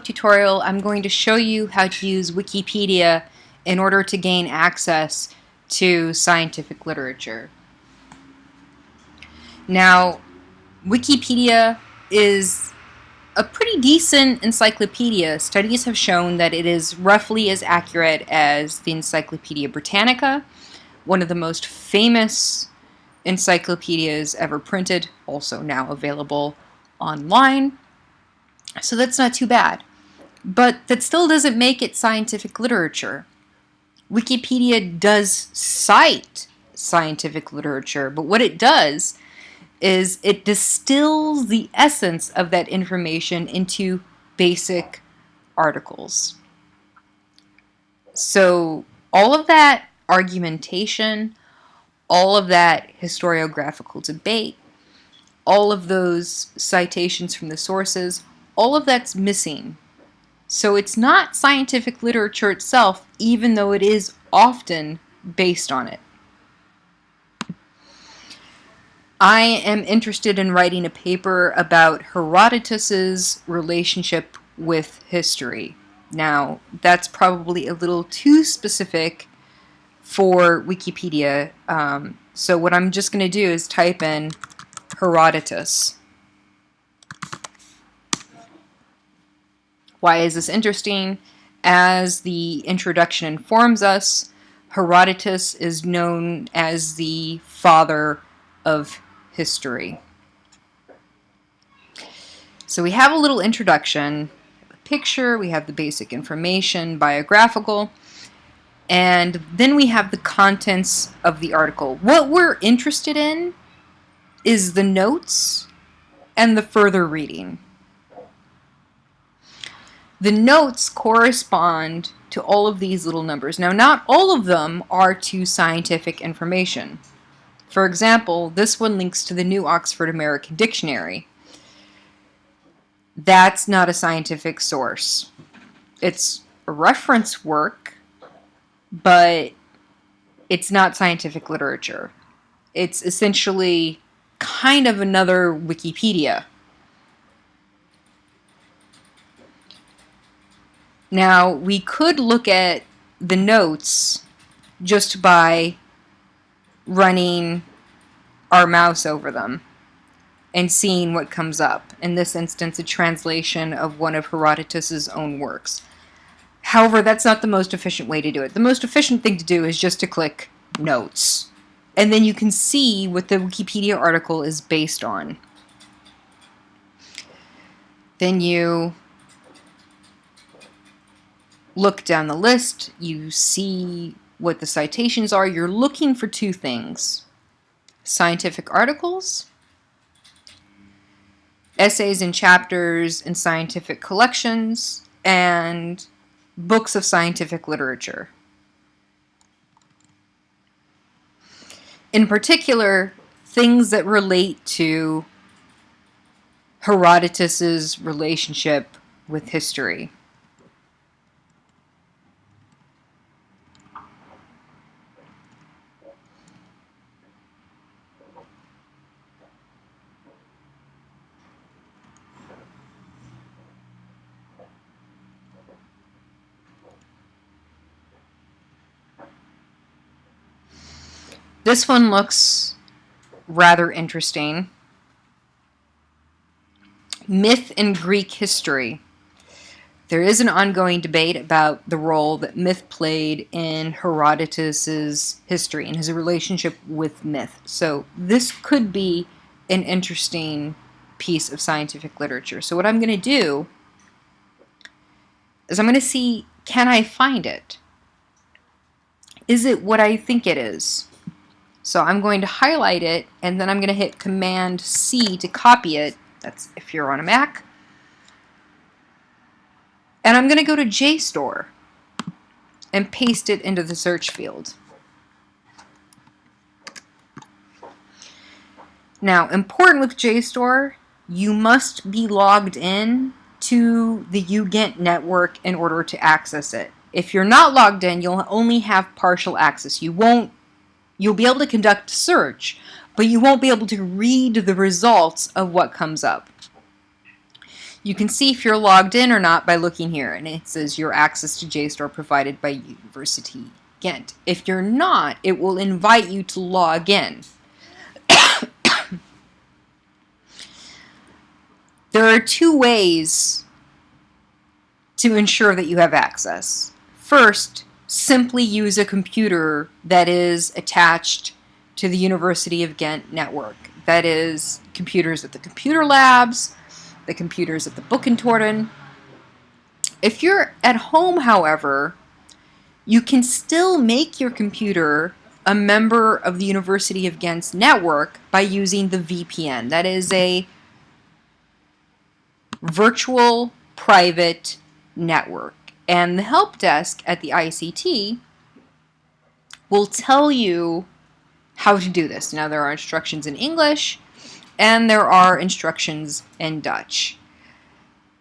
Tutorial, I'm going to show you how to use Wikipedia in order to gain access to scientific literature. Now, Wikipedia is a pretty decent encyclopedia. Studies have shown that it is roughly as accurate as the Encyclopedia Britannica, one of the most famous encyclopedias ever printed, also now available online. So that's not too bad. But that still doesn't make it scientific literature. Wikipedia does cite scientific literature, but what it does is it distills the essence of that information into basic articles. So all of that argumentation, all of that historiographical debate, all of those citations from the sources, all of that's missing. So it's not scientific literature itself, even though it is often based on it. I am interested in writing a paper about Herodotus's relationship with history. Now, that's probably a little too specific for Wikipedia, so what I'm just going to do is type in Herodotus. Why is this interesting? As the introduction informs us, Herodotus is known as the father of history. So we have a little introduction, a picture, we have the basic information, biographical, and then we have the contents of the article. What we're interested in is the notes and the further reading. The notes correspond to all of these little numbers. Now, not all of them are to scientific information. For example, this one links to the New Oxford American Dictionary. That's not a scientific source. It's a reference work, but it's not scientific literature. It's essentially kind of another Wikipedia. Now, we could look at the notes just by running our mouse over them and seeing what comes up. In this instance, a translation of one of Herodotus's own works. However, that's not the most efficient way to do it. The most efficient thing to do is just to click Notes. And then you can see what the Wikipedia article is based on. Then you look down the list, you see what the citations are. You're looking for two things: scientific articles, essays and chapters in scientific collections, and books of scientific literature. In particular, things that relate to Herodotus's relationship with history. This one looks rather interesting. Myth in Greek history. There is an ongoing debate about the role that myth played in Herodotus's history and his relationship with myth. So this could be an interesting piece of scientific literature. So what I'm going to do is I'm going to see, can I find it? Is it what I think it is? So I'm going to highlight it, and then I'm going to hit Command C to copy it. That's if you're on a Mac. And I'm going to go to JSTOR and paste it into the search field. Now, important with JSTOR, you must be logged in to the UGent network in order to access it. If you're not logged in, you'll only have partial access. You'll be able to conduct search, but you won't be able to read the results of what comes up. You can see if you're logged in or not by looking here, and it says your access to JSTOR provided by University Ghent. If you're not, it will invite you to log in. There are two ways to ensure that you have access. First, simply use a computer that is attached to the University of Ghent network. That is, computers at the computer labs, the computers at the Boekentoren. If you're at home, however, you can still make your computer a member of the University of Ghent's network by using the VPN. That is a virtual private network. And the help desk at the ICT will tell you how to do this. Now, there are instructions in English and there are instructions in Dutch.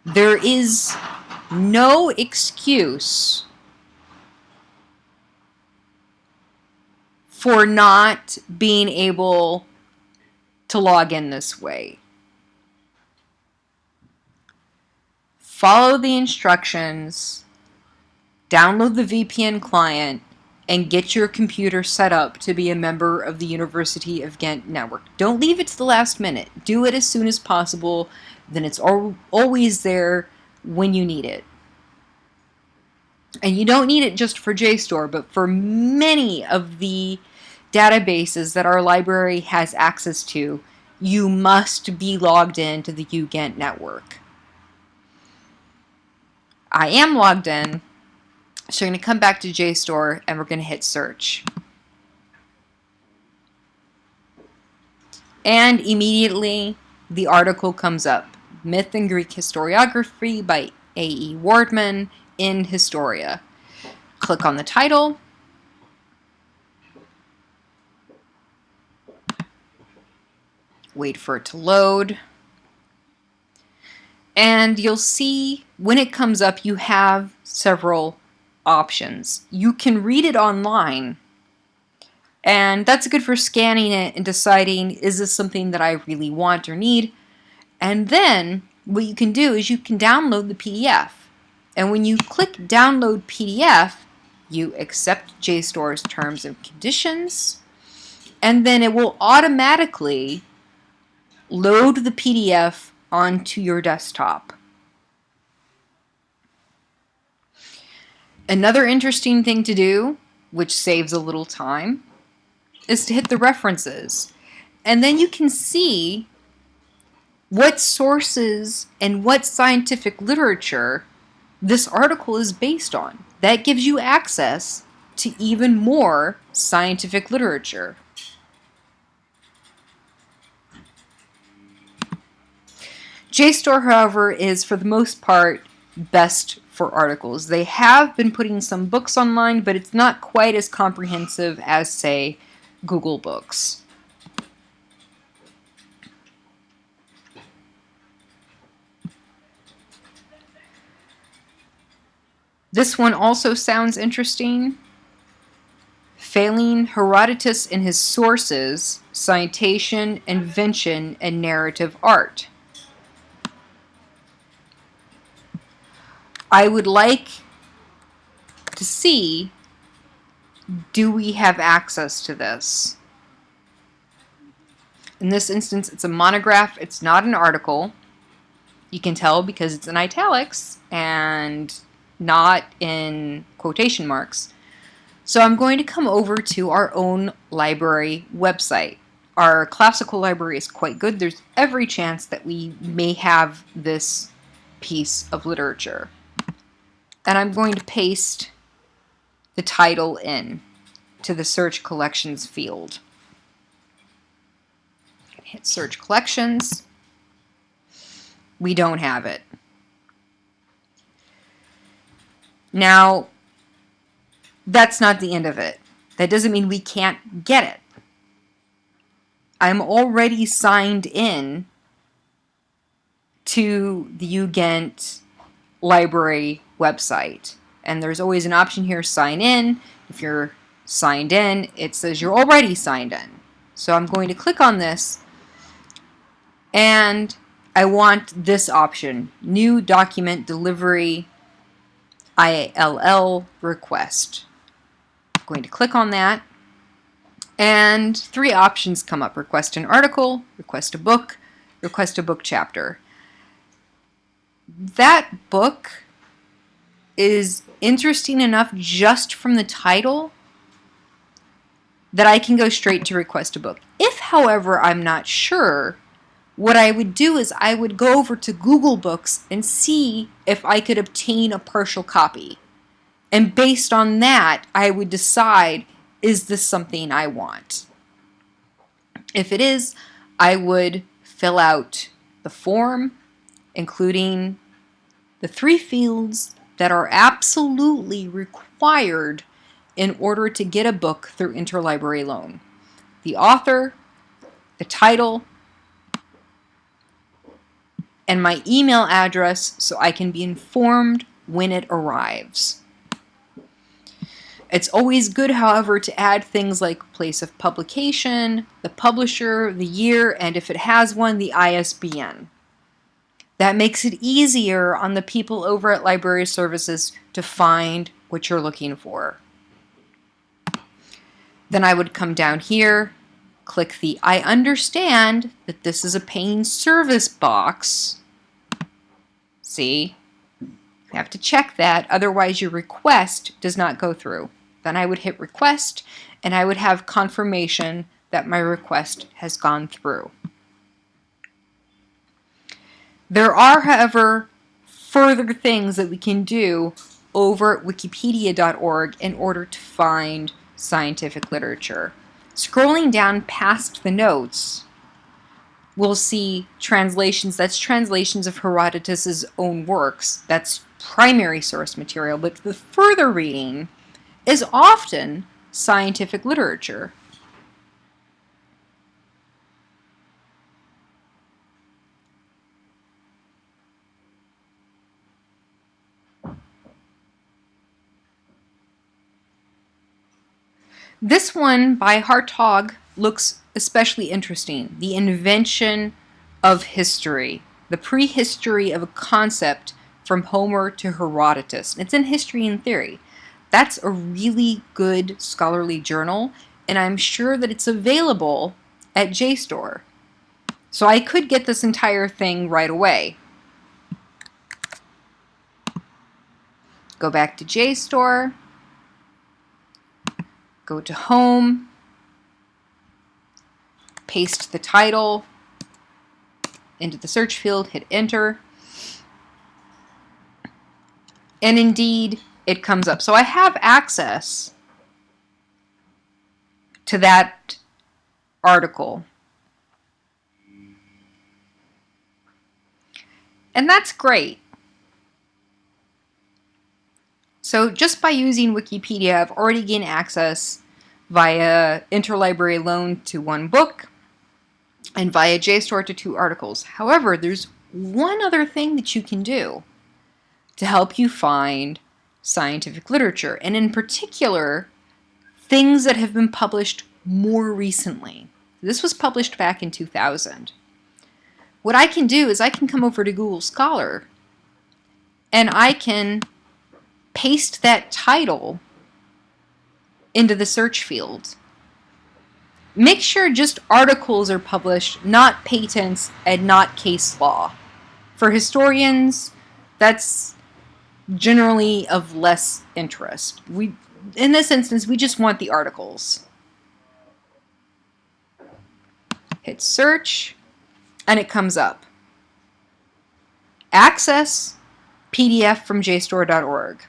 There is no excuse for not being able to log in this way. Follow the instructions, download the VPN client, and get your computer set up to be a member of the University of Ghent network. Don't leave it to the last minute. Do it as soon as possible. Then it's always there when you need it. And you don't need it just for JSTOR, but for many of the databases that our library has access to, you must be logged into the UGent network. I am logged in, so I'm going to come back to JSTOR and we're going to hit search. And immediately the article comes up, Myth and Greek Historiography by A.E. Wardman in Historia. Click on the title. Wait for it to load. And you'll see when it comes up, you have several options. You can read it online, and that's good for scanning it and deciding, is this something that I really want or need? And then what you can do is you can download the PDF. And when you click download PDF, you accept JSTOR's terms and conditions, and then it will automatically load the PDF onto your desktop. Another interesting thing to do, which saves a little time, is to hit the references. And then you can see what sources and what scientific literature this article is based on. That gives you access to even more scientific literature. JSTOR, however, is for the most part best for articles. They have been putting some books online, but it's not quite as comprehensive as, say, Google Books. This one also sounds interesting. Failing Herodotus in his sources, citation, invention, and narrative art. I would like to see, do we have access to this? In this instance, it's a monograph. It's not an article. You can tell because it's in italics and not in quotation marks. So I'm going to come over to our own library website. Our classical library is quite good. There's every chance that we may have this piece of literature. And I'm going to paste the title in to the search collections field. Hit search collections. We don't have it. Now, that's not the end of it. That doesn't mean we can't get it. I'm already signed in to the UGent library website. And there's always an option here, sign in. If you're signed in, it says you're already signed in. So I'm going to click on this, and I want this option, New Document Delivery ILL Request. I'm going to click on that, and 3 options come up: request an article, request a book chapter. That book is interesting enough just from the title that I can go straight to request a book. If, however, I'm not sure, what I would do is I would go over to Google Books and see if I could obtain a partial copy. And based on that, I would decide, is this something I want? If it is, I would fill out the form, including the 3 fields that are absolutely required in order to get a book through interlibrary loan: the author, the title, and my email address so I can be informed when it arrives. It's always good, however, to add things like place of publication, the publisher, the year, and if it has one, the ISBN. That makes it easier on the people over at Library Services to find what you're looking for. Then I would come down here, click the I understand that this is a paying service box. See? You have to check that, otherwise your request does not go through. Then I would hit request, and I would have confirmation that my request has gone through. There are, however, further things that we can do over at wikipedia.org in order to find scientific literature. Scrolling down past the notes, we'll see translations. That's translations of Herodotus's own works. That's primary source material, but the further reading is often scientific literature. This one by Hartog looks especially interesting. The invention of history, the prehistory of a concept from Homer to Herodotus. It's in History and Theory. That's a really good scholarly journal, and I'm sure that it's available at JSTOR. So I could get this entire thing right away. Go back to JSTOR. Go to Home, paste the title into the search field, hit Enter, and indeed it comes up. So I have access to that article. And that's great. So just by using Wikipedia, I've already gained access via interlibrary loan to 1 book and via JSTOR to 2 articles. However, there's one other thing that you can do to help you find scientific literature, and in particular, things that have been published more recently. This was published back in 2000. What I can do is I can come over to Google Scholar and I can paste that title into the search field. Make sure just articles are published, not patents and not case law. For historians, that's generally of less interest. In this instance, we just want the articles. Hit search, and it comes up. Access PDF from jstor.org.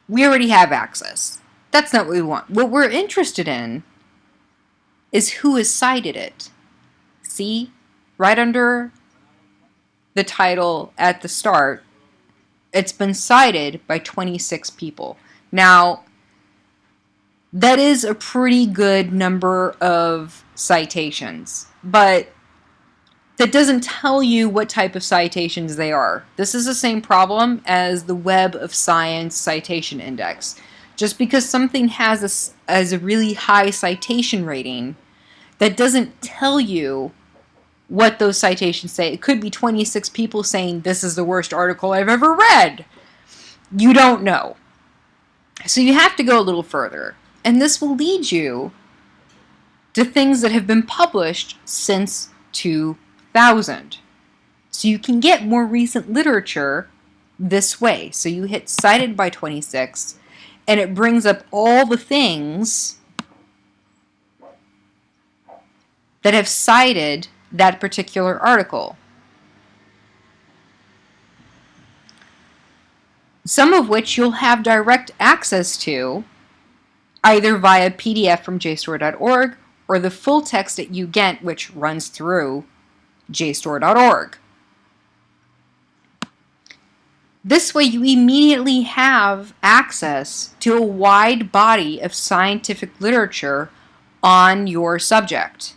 We already have access. That's not what we want. What we're interested in is who has cited it. See? Right under the title at the start, it's been cited by 26 people. Now, that is a pretty good number of citations, but that doesn't tell you what type of citations they are. This is the same problem as the Web of Science Citation Index. Just because something has a really high citation rating, that doesn't tell you what those citations say. It could be 26 people saying this is the worst article I've ever read. You don't know. So you have to go a little further. And this will lead you to things that have been published since 2000. So you can get more recent literature this way. So you hit cited by 26, and it brings up all the things that have cited that particular article. Some of which you'll have direct access to either via PDF from JSTOR.org or the full text at UGent, which runs through JSTOR.org. This way you immediately have access to a wide body of scientific literature on your subject.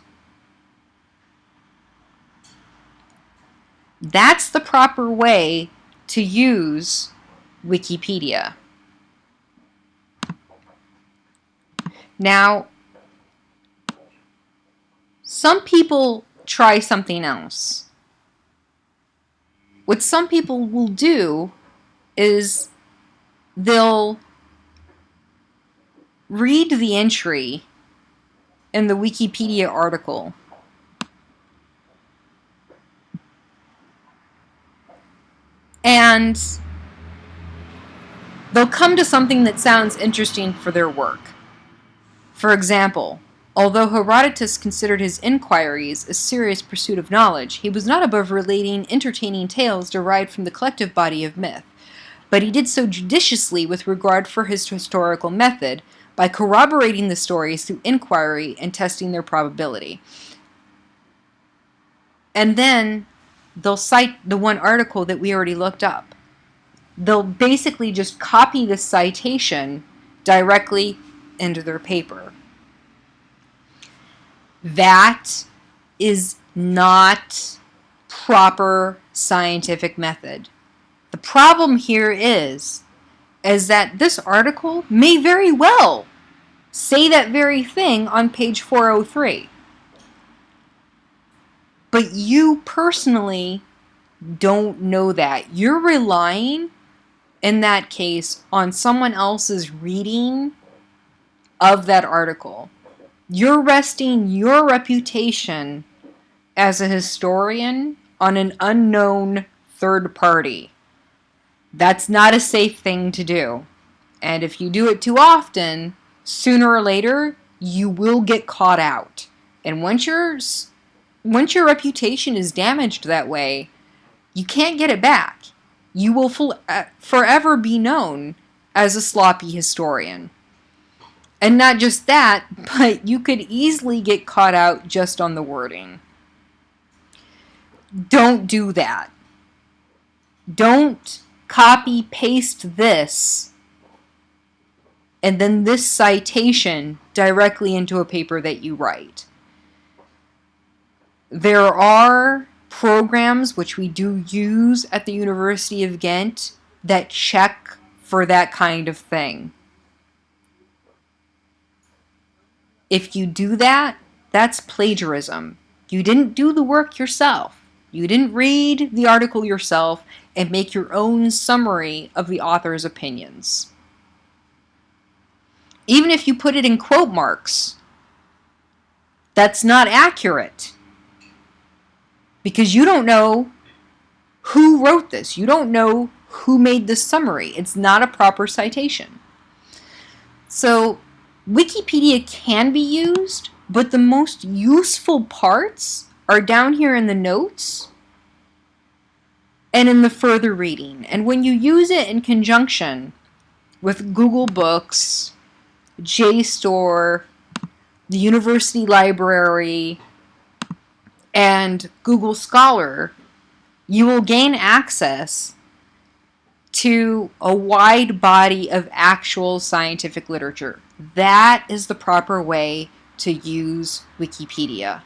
That's the proper way to use Wikipedia. Now, some people try something else. What some people will do is they'll read the entry in the Wikipedia article and they'll come to something that sounds interesting for their work. For example, although Herodotus considered his inquiries a serious pursuit of knowledge, he was not above relating entertaining tales derived from the collective body of myth, but he did so judiciously with regard for his historical method, by corroborating the stories through inquiry and testing their probability. And then they'll cite the one article that we already looked up. They'll basically just copy the citation directly into their paper. That is not proper scientific method. The problem here is that this article may very well say that very thing on page 403. But you personally don't know that. You're relying, in that case, on someone else's reading of that article. You're resting your reputation as a historian on an unknown third party. That's not a safe thing to do. And if you do it too often, sooner or later, you will get caught out. And once your reputation is damaged that way, you can't get it back. You will forever be known as a sloppy historian. And not just that, but you could easily get caught out just on the wording. Don't do that. Don't copy paste this and then this citation directly into a paper that you write. There are programs which we do use at the University of Ghent that check for that kind of thing. If you do that, that's plagiarism. You didn't do the work yourself. You didn't read the article yourself and make your own summary of the author's opinions. Even if you put it in quote marks, that's not accurate. Because you don't know who wrote this. You don't know who made this summary. It's not a proper citation. So Wikipedia can be used, but the most useful parts are down here in the notes and in the further reading. And when you use it in conjunction with Google Books, JSTOR, the University Library, and Google Scholar, you will gain access to a wide body of actual scientific literature. That is the proper way to use Wikipedia.